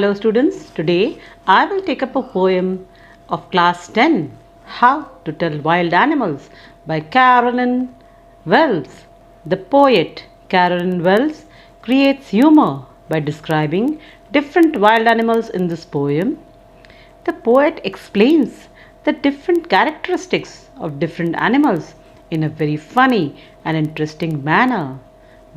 Hello students, today I will take up a poem of class 10, How to Tell Wild Animals by Carolyn Wells. The poet Carolyn Wells creates humor by describing different wild animals in this poem. The poet explains the different characteristics of different animals in a very funny and interesting manner.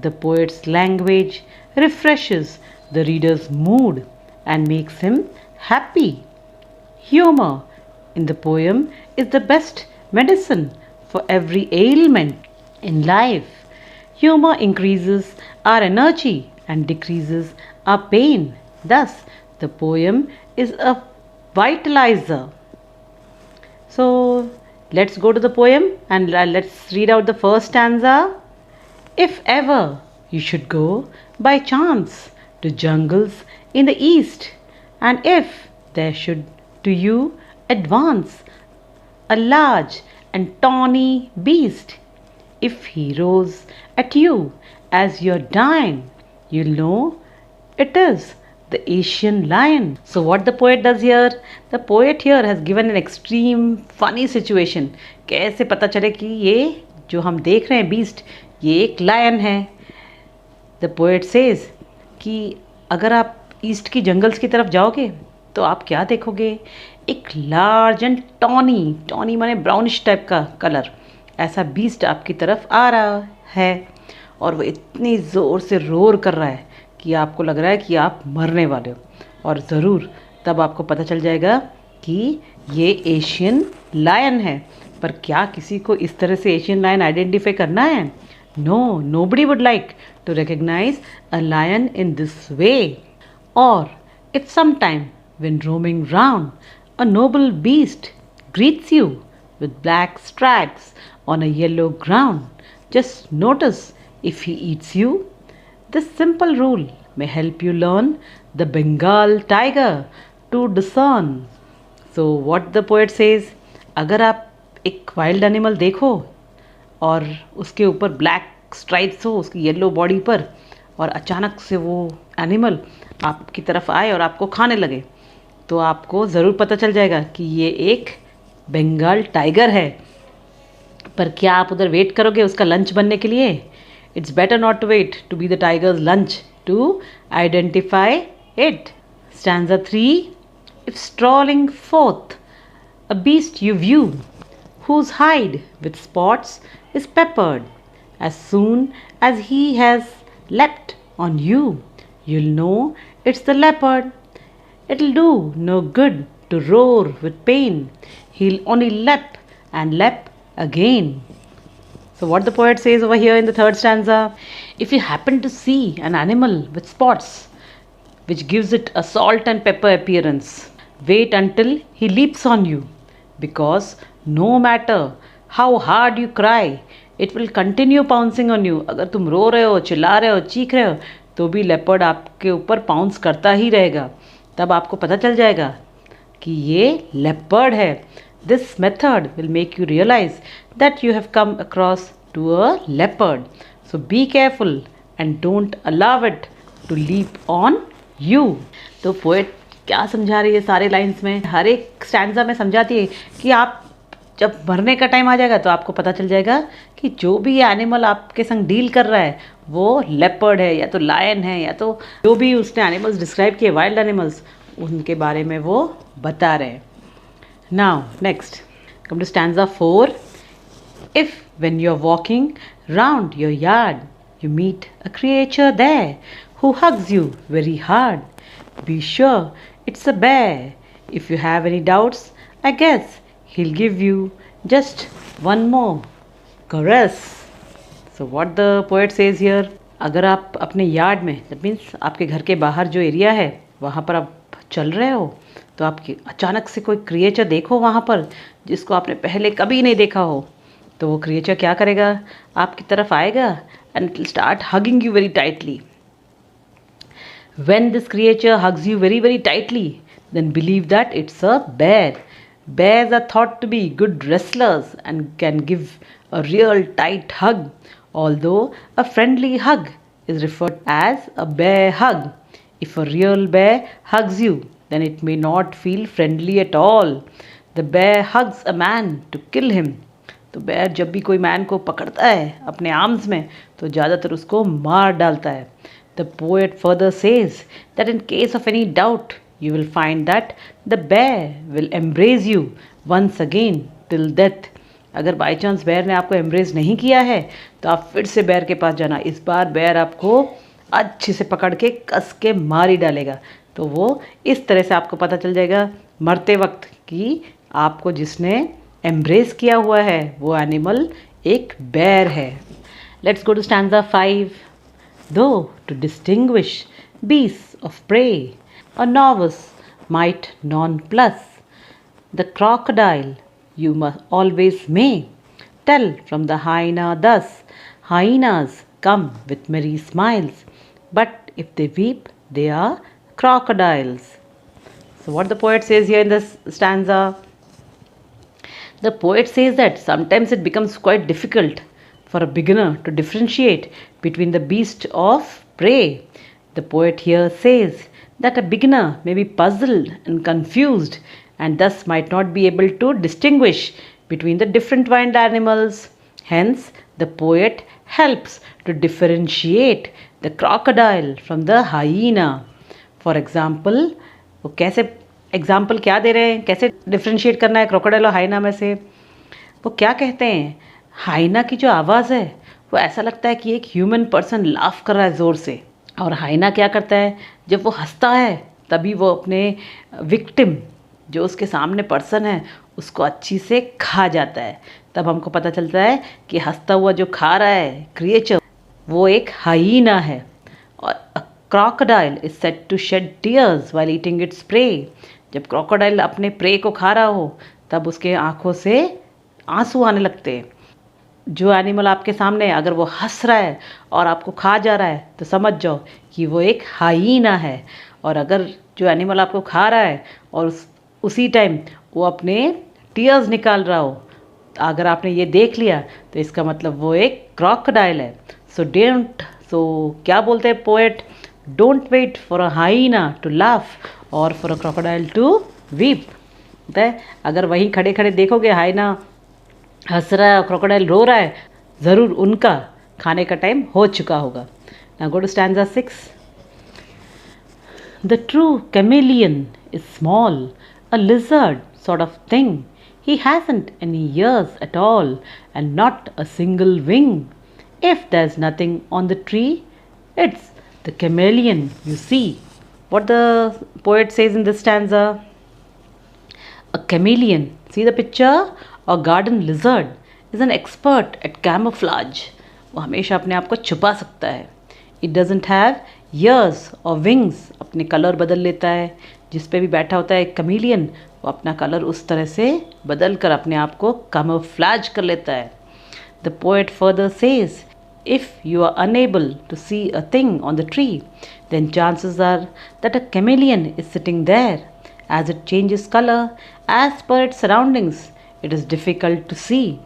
The poet's language refreshes the reader's mood and makes him happy. Humor in the poem is the best medicine for every ailment in life. Humor increases our energy and decreases our pain. Thus, the poem is a vitalizer. So, let's go to the poem and let's read out the first stanza. If ever you should go by chance to jungles in the east, and if there should to you advance a large and tawny beast, if he roars at you as you're dying, you'll know it is the Asian lion. So what the poet does here? The poet here has given an extreme funny situation. कैसे पता चले कि ये जो हम देख रहे हैं beast ये एक lion है. The poet says कि अगर आप ईस्ट की जंगल्स की तरफ जाओगे तो आप क्या देखोगे? एक लार्ज एंड टॉनी माने ब्राउनिश टाइप का कलर, ऐसा बीस्ट आपकी तरफ आ रहा है और वो इतनी ज़ोर से रोर कर रहा है कि आपको लग रहा है कि आप मरने वाले हो. और ज़रूर तब आपको पता चल जाएगा कि ये एशियन लायन है. पर क्या किसी को इस तरह से एशियन लायन आइडेंटिफाई करना है? No, nobody would like to recognize a lion in this way. Or if sometime when roaming round, a noble beast greets you with black stripes on a yellow ground, just notice if he eats you. This simple rule may help you learn the Bengal tiger to discern. So what the poet says, अगर आप एक wild animal देखो और उसके ऊपर black stripes हो उसकी yellow body पर और अचानक से वो एनिमल आपकी तरफ आए और आपको खाने लगे तो आपको ज़रूर पता चल जाएगा कि ये एक बंगाल टाइगर है. पर क्या आप उधर वेट करोगे उसका लंच बनने के लिए? It's better not to wait to be the tiger's lunch to identify it. Stanza 3. If strolling forth a beast you view whose hide with spots is peppered. As soon as he has leapt on you, you'll know it's the leopard. It'll do no good to roar with pain. He'll only leap and leap again. So what the poet says over here in the third stanza, if you happen to see an animal with spots which gives it a salt and pepper appearance, wait until he leaps on you, because no matter how hard you cry, it will continue pouncing on you. अगर तुम रो रहे हो, चिल्ला रहे हो, चीख रहे हो तो भी लेपर्ड आपके ऊपर पाउंस करता ही रहेगा. तब आपको पता चल जाएगा कि ये लेपर्ड है. This method will make you realise that you have come across to a leopard. So be careful and don't allow it to leap on you. तो पोएट क्या समझा रही है सारे लाइंस में? हर एक स्टैंजा में समझाती है कि आप जब मरने का टाइम आ जाएगा तो आपको पता चल जाएगा कि जो भी ये एनिमल आपके संग डील कर रहा है वो लेपर्ड है या तो लायन है या तो जो भी उसने एनिमल्स डिस्क्राइब किए वाइल्ड एनिमल्स उनके बारे में वो बता रहे हैं. Now next come to stanza 4. If when you are walking round your yard you meet a creature there who hugs you very hard, be sure it's a bear. If you have any doubts, I guess he'll give you just one more caress. So what the poet says here, अगर आप अपने yard में that means आपके घर के बाहर जो area है वहाँ पर आप चल रहे हो तो आपकी अचानक से कोई क्रिएचर देखो वहाँ पर जिसको आपने पहले कभी नहीं देखा हो तो वो क्रिएचर क्या करेगा? आपकी तरफ आएगा and it will start hugging you very tightly. When this creature hugs you very very tightly, then believe that it's a bear. Bears are thought to be good wrestlers and can give a real tight hug, although a friendly hug is referred as a bear hug. If a real bear hugs you, then it may not feel friendly at all. The bear hugs a man to kill him. तो bear जब भी कोई man को पकड़ता है अपने arms में तो ज़्यादातर उसको मार डालता है. The poet further says that in case of any doubt you will find that the bear will embrace you once again till death. अगर बाई चांस बेयर ने आपको एम्ब्रेस नहीं किया है तो आप फिर से बेयर के पास जाना. इस बार बेयर आपको अच्छे से पकड़ के कस के मार ही डालेगा. तो वो इस तरह से आपको पता चल जाएगा मरते वक्त कि आपको जिसने एम्ब्रेस किया हुआ है वो एनिमल एक बेयर है. Let's go to stanza 5. Though to distinguish beasts of prey a novice might nonplus. The crocodile you must always may tell from the hyena thus. Hyenas come with merry smiles, but if they weep, they are crocodiles. So, what the poet says here in this stanza? The poet says that sometimes it becomes quite difficult for a beginner to differentiate between the beast of prey. The poet here says that a beginner may be puzzled and confused and thus might not be able to distinguish between the different wild animals. Hence, the poet helps to differentiate the crocodile from the hyena. For example, वो कैसे example क्या दे रहे हैं, कैसे differentiate करना है crocodile और हाइना में से. वो क्या कहते हैं, हाइना की जो आवाज़ है वो ऐसा लगता है कि एक ह्यूमन पर्सन लाफ कर रहा है ज़ोर से. और हाइना क्या करता है, जब वो हंसता है तभी वो अपने विक्टिम जो उसके सामने पर्सन है उसको अच्छी से खा जाता है. तब हमको पता चलता है कि हंसता हुआ जो खा रहा है क्रिएचर वो एक हाइना है. और crocodile is said to shed tears while eating its prey. जब क्रोकोडाइल अपने प्रे को खा रहा हो तब उसके आँखों से आंसू आने लगते हैं. जो एनिमल आपके सामने अगर वो हंस रहा है और आपको खा जा रहा है तो समझ जाओ कि वो एक हाइना है. और अगर जो एनिमल आपको खा रहा है और उसी टाइम वो अपने टीयर्स निकाल रहा हो, अगर आपने ये देख लिया तो इसका मतलब वो एक क्रोकोडाइल है. सो क्या बोलते हैं poet, don't wait for a hyena to laugh और for a crocodile to weep. अगर वहीं खड़े खड़े देखोगे हाइना हंस रहा है और क्रोकोडाइल रो रहा है, ज़रूर उनका खाने का टाइम हो चुका होगा. Now go to stanza 6. The true chameleon is small, a lizard sort of thing. He hasn't any ears at all and not a single wing. If there's nothing on the tree, it's the chameleon you see. What the poet says in this stanza? A chameleon, see the picture? A garden lizard is an expert at camouflage. वो हमेशा अपने आप को छुपा सकता है. It doesn't have ears or wings. अपने colour बदल लेता है. जिस पे भी बैठा होता है एक कमीलियन वो अपना कलर उस तरह से बदल कर अपने आप को camouflage कर लेता है. The poet further says, if you are unable to see a thing on the tree, then chances are that a chameleon is sitting there. As it changes color as per its surroundings, it is difficult to see.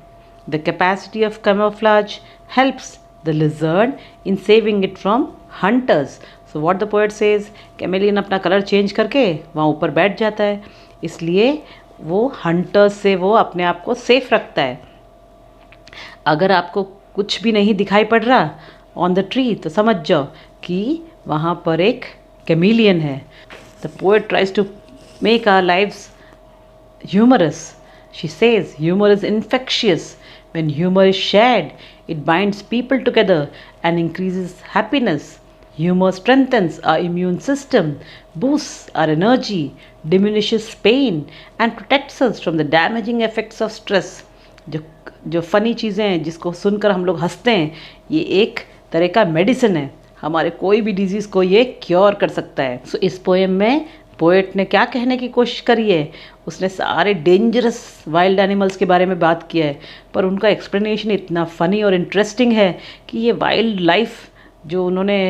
The capacity of camouflage helps the lizard in saving it from hunters. So what the poet says, chameleon अपना colour change करके वहाँ ऊपर बैठ जाता है, इसलिए वो hunters से वो अपने आप को सेफ रखता है. अगर आपको कुछ भी नहीं दिखाई पड़ रहा ऑन द ट्री तो समझ जाओ कि वहाँ पर एक chameleon है. The poet tries to make our lives humorous. She says humor is infectious. When humor is shared, it binds people together and increases happiness. Humor strengthens our immune system, boosts our energy, diminishes pain and protects us from the damaging effects of stress. जो funny चीज़ें हैं जिसको सुनकर हम लोग हंसते हैं, ये एक तरह का मेडिसिन है. हमारे कोई भी डिजीज़ को ये क्योर कर सकता है. सो इस पोएम में पोएट ने क्या कहने की कोशिश करी है, उसने सारे डेंजरस वाइल्ड एनिमल्स के बारे में बात किया है, पर उनका एक्सप्लेनेशन इतना फ़नी और इंटरेस्टिंग है कि ये वाइल्ड लाइफ जो उन्होंने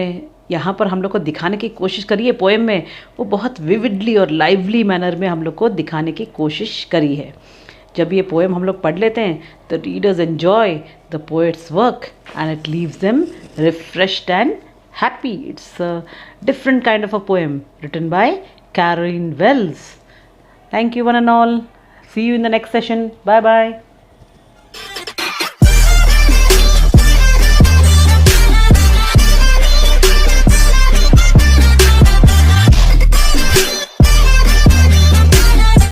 यहाँ पर हम लोग को दिखाने की कोशिश करी है पोएम में, वो बहुत विविडली और लाइवली मैनर में हम लोग को दिखाने की कोशिश करी है. जब ये पोएम हम लोग पढ़ लेते हैं तो readers enjoy the poets work and it leaves them refreshed and Happy. It's a different kind of a poem written by Caroline Wells. Thank you, one and all. See you in the next session. Bye bye.